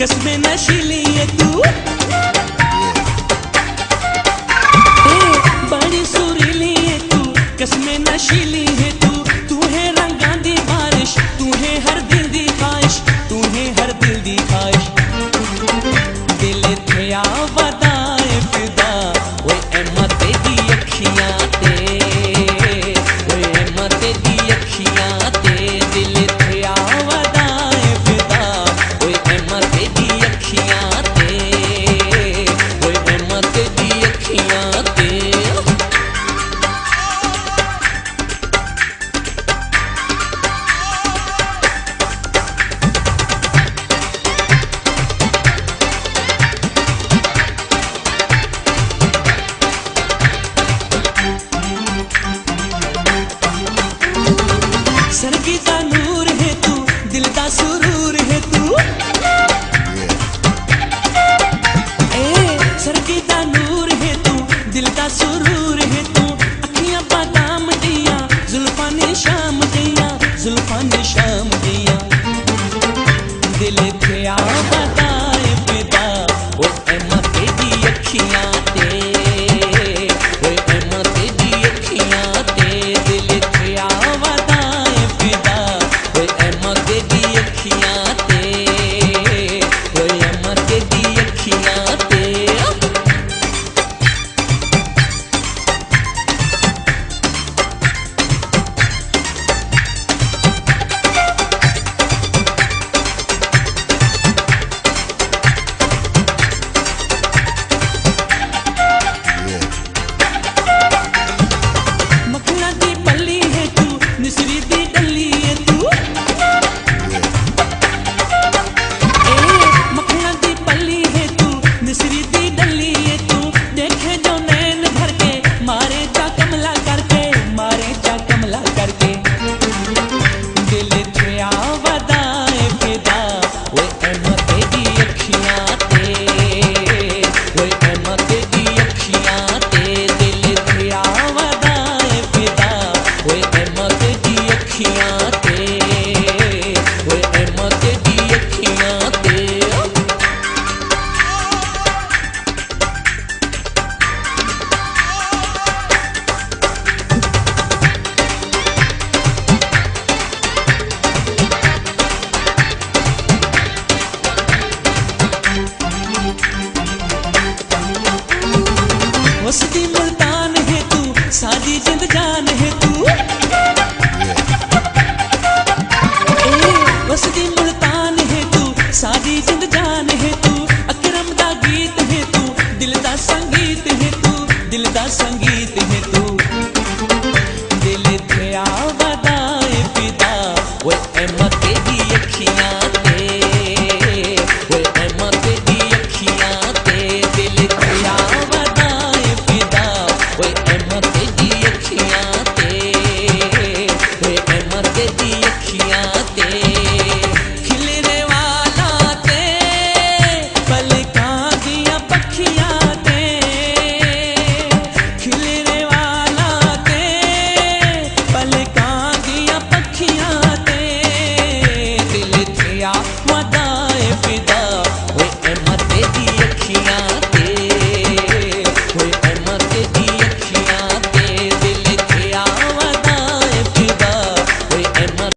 कसमें नशीली है तू, बड़ी सुरीली है तू, कसमें नशीली है तू। तू है रंगा दी बारिश, तू है हर दिल दी ख्वाहिश, तू है हर दिल दी ख्वाहिश। दिल थे आवादाए फिदा, ओए एम्मा तेरी अखियां ते, ओए एम्मा तेरी अखियां ते। दिल थे आवादाए फिदा, ओए एम्मा तेरी अखियां ते, ओए एम्मा तेरी अखियां ते। सरगी दा नूर है तू, दिल दा सुरूर है तू, सरगी दा नूर है तू, दिल दा सुरूर है तू। अखियां बादाम दिया, जुल्फां ने शाम दिया, जुल्फां ने शाम दिया। दिल थे आवादाए फिदा, ओ एम्मा तेरी अखियां ते, ओ एम्मा तेरी अखियां ते। दिल थे आवादाए फिदा, ओ एम्मा तेरी अखियां ते, ओ एम्मा तेरी अखियां ते। मखना दी पल्ली है तू, निसरी दी डली है तू, मखना दी पल्ली है तू, निसरी दी डली है तू। देखे जो नैन भर के, मारे जा कमला करके, मारे जा कमला करके। दिल थे आवादाए फिदा, ओए एम्मा तेरी अखियां ते, ओए एम्मा तेरी अखियां ते। दिल थे आवादाए फिदा, ओए एम्मा तेरी अखियां ते, ओए एम्मा तेरी अखियां ते। वसदी मुल्तान है तू, सादी जिंद जान है तू, वसदी मुल्तान है तू, सादी जिंद जान है तू। अकरम दा गीत है तू, दिल दा संगीत है तू, दिल दा संगीत है तू। दिल थे आवादाए फिदा, ओए एम्मा तेरी अखियां ते, ओए एम्मा तेरी अखियां ते। दिल थे आवादाए फिदा, ओए एम्मा तेरी अखियां ते, ओए एम्मा तेरी अखियां